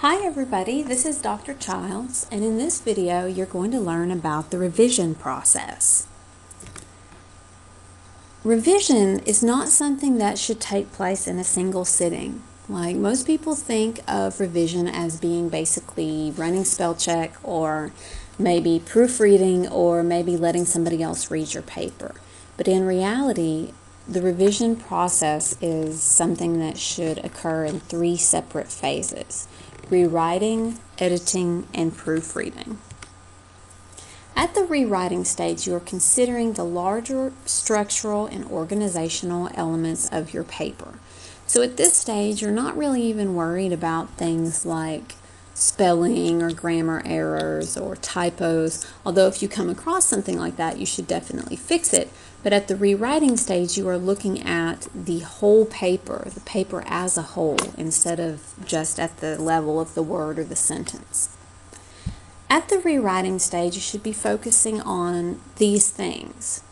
Hi everybody, this is Dr. Childs, and in this video you're going to learn about the revision process. Revision is not something that should take place in a single sitting. Like most people think of revision as being basically running spell check or maybe proofreading or maybe letting somebody else read your paper. But in reality, the revision process is something that should occur in 3 separate phases: rewriting, editing, and proofreading. At the rewriting stage, you are considering the larger structural and organizational elements of your paper. So at this stage, you're not really even worried about things like spelling or grammar errors or typos, although if you come across something like that, you should definitely fix it. But at the rewriting stage, you are looking at the whole paper, the paper as a whole, instead of just at the level of the word or the sentence. At the rewriting stage, you should be focusing on these things: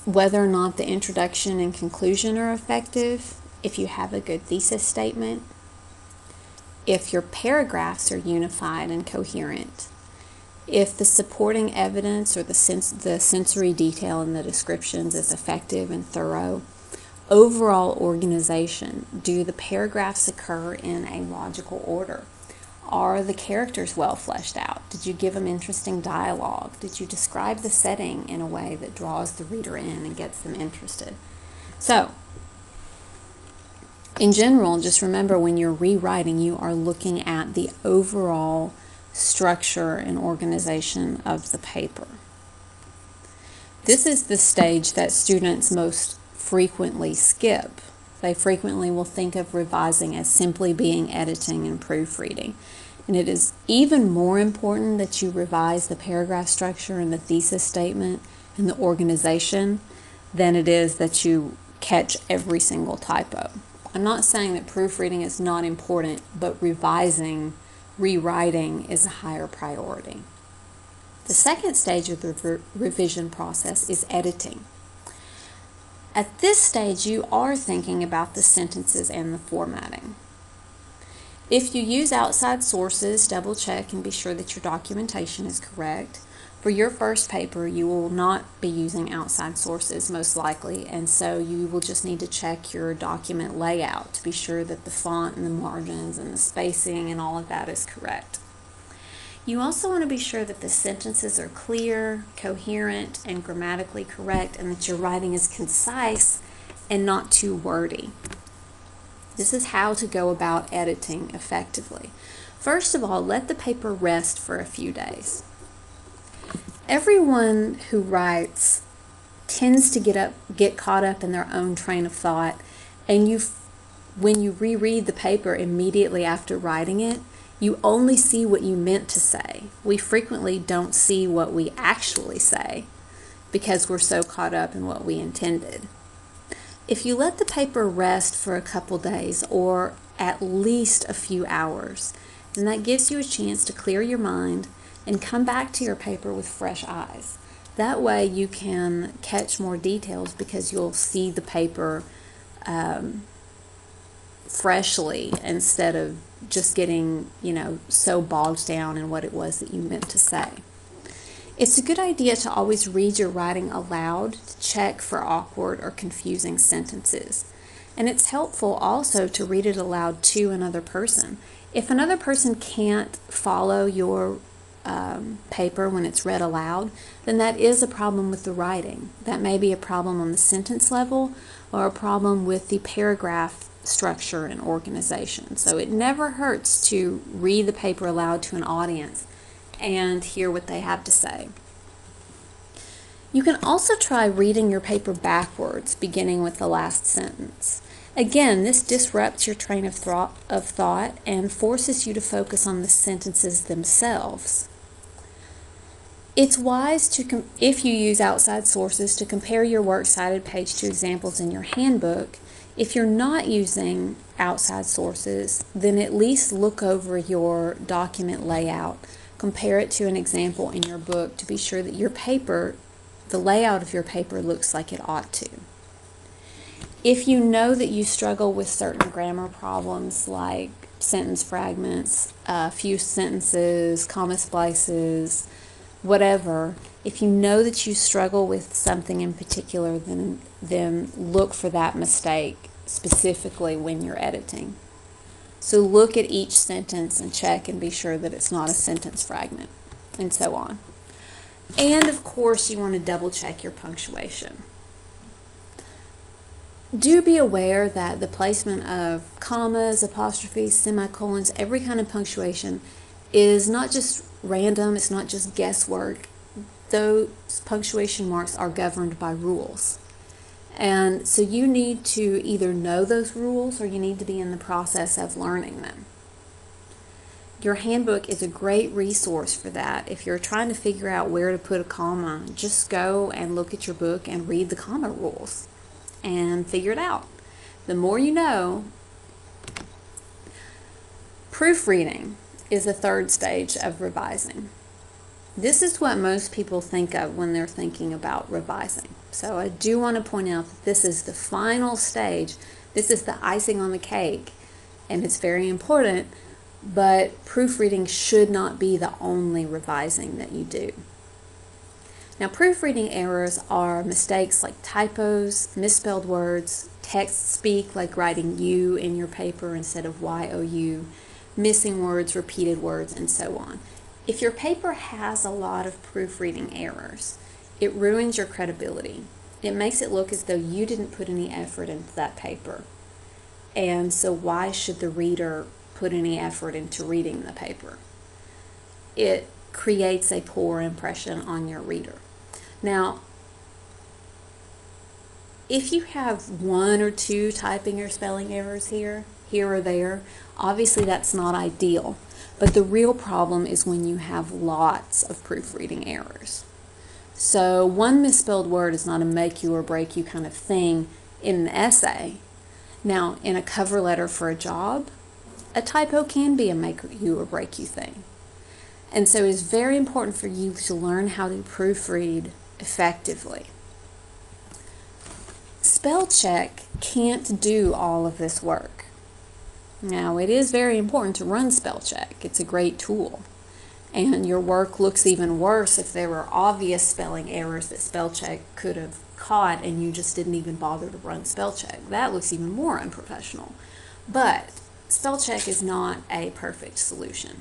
whether or not the introduction and conclusion are effective, if you have a good thesis statement, if your paragraphs are unified and coherent, if the supporting evidence or the sensory detail in the descriptions is effective and thorough, overall organization, do the paragraphs occur in a logical order? Are the characters well fleshed out? Did you give them interesting dialogue? Did you describe the setting in a way that draws the reader in and gets them interested? So, in general, just remember when you're rewriting, you are looking at the overall structure and organization of the paper. This is the stage that students most frequently skip. They frequently will think of revising as simply being editing and proofreading. And it is even more important that you revise the paragraph structure and the thesis statement and the organization than it is that you catch every single typo. I'm not saying that proofreading is not important, but rewriting is a higher priority. The second stage of the revision process is editing. At this stage, you are thinking about the sentences and the formatting. If you use outside sources, double check and be sure that your documentation is correct. For your first paper, you will not be using outside sources most likely, and so you will just need to check your document layout to be sure that the font and the margins and the spacing and all of that is correct. You also want to be sure that the sentences are clear, coherent, and grammatically correct, and that your writing is concise and not too wordy. This is how to go about editing effectively. First of all, let the paper rest for a few days. Everyone who writes tends to get caught up in their own train of thought, and when you reread the paper immediately after writing it, you only see what you meant to say. We frequently don't see what we actually say because we're so caught up in what we intended. If you let the paper rest for a couple days or at least a few hours, then that gives you a chance to clear your mind and come back to your paper with fresh eyes. That way you can catch more details because you'll see the paper freshly instead of just getting, so bogged down in what it was that you meant to say. It's a good idea to always read your writing aloud to check for awkward or confusing sentences. And it's helpful also to read it aloud to another person. If another person can't follow your paper when it's read aloud, then that is a problem with the writing. That may be a problem on the sentence level or a problem with the paragraph structure and organization. So it never hurts to read the paper aloud to an audience and hear what they have to say. You can also try reading your paper backwards, beginning with the last sentence. Again, this disrupts your train of thought and forces you to focus on the sentences themselves. It's wise to, if you use outside sources, to compare your works cited page to examples in your handbook. If you're not using outside sources, then at least look over your document layout. Compare it to an example in your book to be sure that your paper, the layout of your paper, looks like it ought to. If you know that you struggle with certain grammar problems like sentence fragments, a few sentences, comma splices, whatever. If you know that you struggle with something in particular, then look for that mistake specifically when you're editing. So look at each sentence and check and be sure that it's not a sentence fragment, and so on. And of course, you want to double check your punctuation. Do be aware that the placement of commas, apostrophes, semicolons, every kind of punctuation is not just random, it's not just guesswork. Those punctuation marks are governed by rules. And so you need to either know those rules or you need to be in the process of learning them. Your handbook is a great resource for that. If you're trying to figure out where to put a comma, just go and look at your book and read the comma rules and figure it out. The more you know. Proofreading is the third stage of revising. This is what most people think of when they're thinking about revising. So I do want to point out that this is the final stage. This is the icing on the cake, and it's very important, but proofreading should not be the only revising that you do. Now, proofreading errors are mistakes like typos, misspelled words, text speak like writing you in your paper instead of you, missing words, repeated words, and so on. If your paper has a lot of proofreading errors, it ruins your credibility. It makes it look as though you didn't put any effort into that paper. And so why should the reader put any effort into reading the paper? It creates a poor impression on your reader. Now, if you have one or two typing or spelling errors here or there, obviously that's not ideal. But the real problem is when you have lots of proofreading errors. So one misspelled word is not a make you or break you kind of thing in an essay. Now, in a cover letter for a job, a typo can be a make you or break you thing. And so it is very important for you to learn how to proofread effectively. Spell check can't do all of this work. Now, it is very important to run spell check. It's a great tool. And your work looks even worse if there were obvious spelling errors that spell check could have caught and you just didn't even bother to run spell check. That looks even more unprofessional. But spell check is not a perfect solution.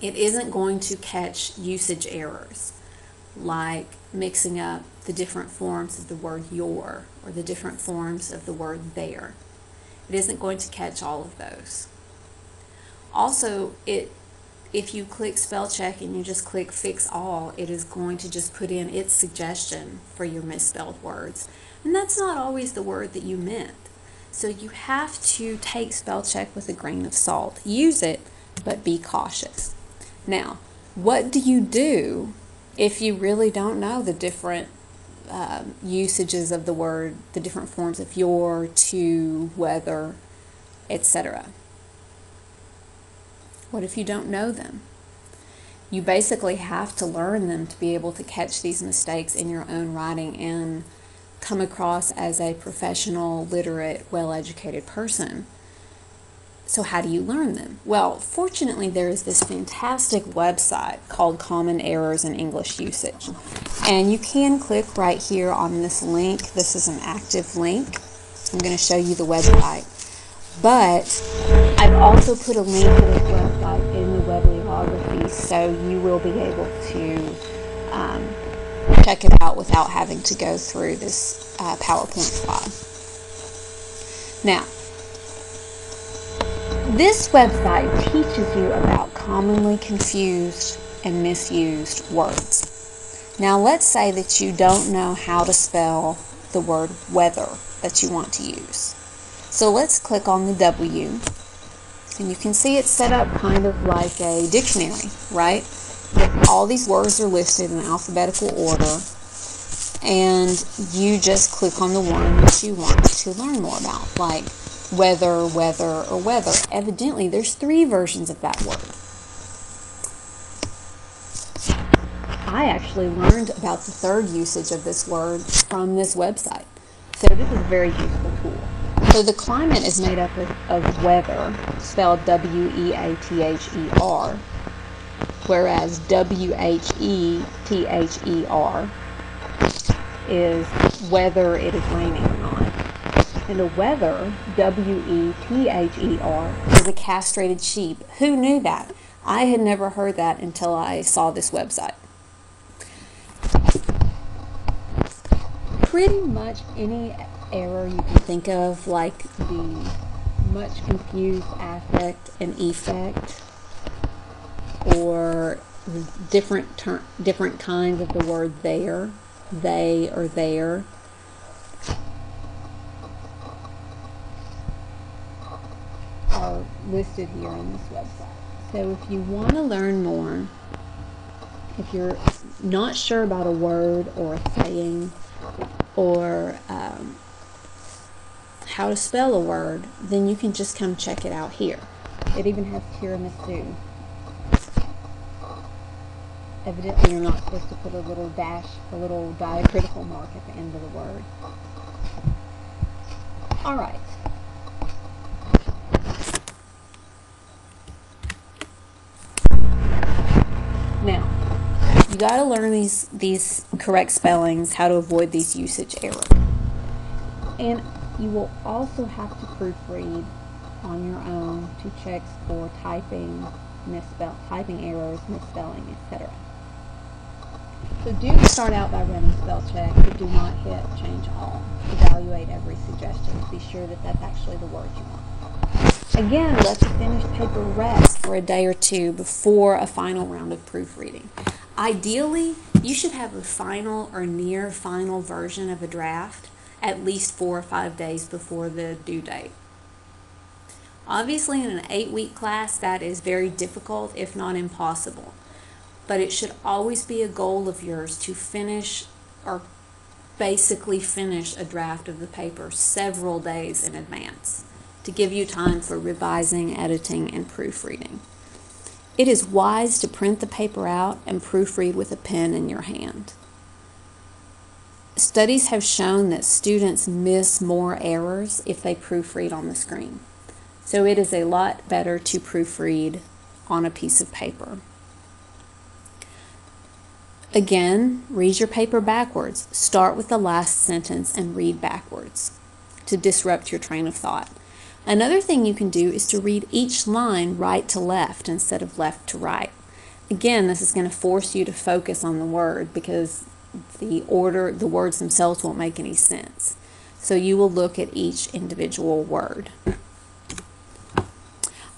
It isn't going to catch usage errors like mixing up the different forms of the word your or the different forms of the word their. It isn't going to catch all of those. Also, if you click spell check and you just click fix all, it is going to just put in its suggestion for your misspelled words. And that's not always the word that you meant. So you have to take spell check with a grain of salt. Use it, but be cautious. Now, what do you do if you really don't know the different usages of the word, the different forms of your, to, whether, etc.? What if you don't know them? You basically have to learn them to be able to catch these mistakes in your own writing and come across as a professional, literate, well-educated person. So how do you learn them? Well, fortunately, there is this fantastic website called Common Errors in English Usage. And you can click right here on this link. This is an active link. I'm going to show you the website. But I've also put a link to this website in the Webleyography, so you will be able to check it out without having to go through this PowerPoint slide. Now, this website teaches you about commonly confused and misused words. Now, let's say that you don't know how to spell the word weather that you want to use. So let's click on the W, and you can see it's set up kind of like a dictionary, right? All these words are listed in alphabetical order, and you just click on the one that you want to learn more about, like weather, weather, or weather. Evidently, there's 3 versions of that word. I actually learned about the 3rd usage of this word from this website. So this is a very useful tool. So the climate is made up of weather, spelled W-E-A-T-H-E-R, whereas W-H-E-T-H-E-R is whether it is raining or not. And a wether, W-E-T-H-E-R, is a castrated sheep. Who knew that? I had never heard that until I saw this website. Pretty much any error you can think of, like the much confused affect and effect, or different kinds of the word there, they or there, are listed here on this website. So if you want to learn more, if you're not sure about a word or a saying, or how to spell a word, then you can just come check it out here. It even has tiramisu. Evidently you're not supposed to put a little dash, a little diacritical mark at the end of the word. Alright. Now, you got to learn these correct spellings, how to avoid these usage errors. And you will also have to proofread on your own to check for typing errors, misspelling, etc. So do start out by running spell check, but do not hit change all. Evaluate every suggestion to be sure that that's actually the word you want. Again, let the finished paper rest for a day or two before a final round of proofreading. Ideally, you should have a final or near final version of a draft at least 4 or 5 days before the due date. Obviously, in an 8-week class, that is very difficult, if not impossible. But it should always be a goal of yours to finish, or basically finish, a draft of the paper several days in advance to give you time for revising, editing, and proofreading. It is wise to print the paper out and proofread with a pen in your hand. Studies have shown that students miss more errors if they proofread on the screen. So it is a lot better to proofread on a piece of paper. Again, read your paper backwards. Start with the last sentence and read backwards to disrupt your train of thought. Another thing you can do is to read each line right to left instead of left to right. Again, this is going to force you to focus on the word because the words themselves won't make any sense. So you will look at each individual word.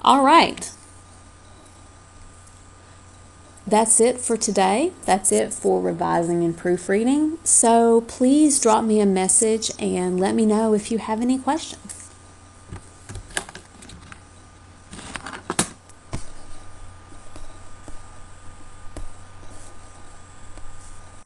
All right. That's it for today. That's it for revising and proofreading. So please drop me a message and let me know if you have any questions.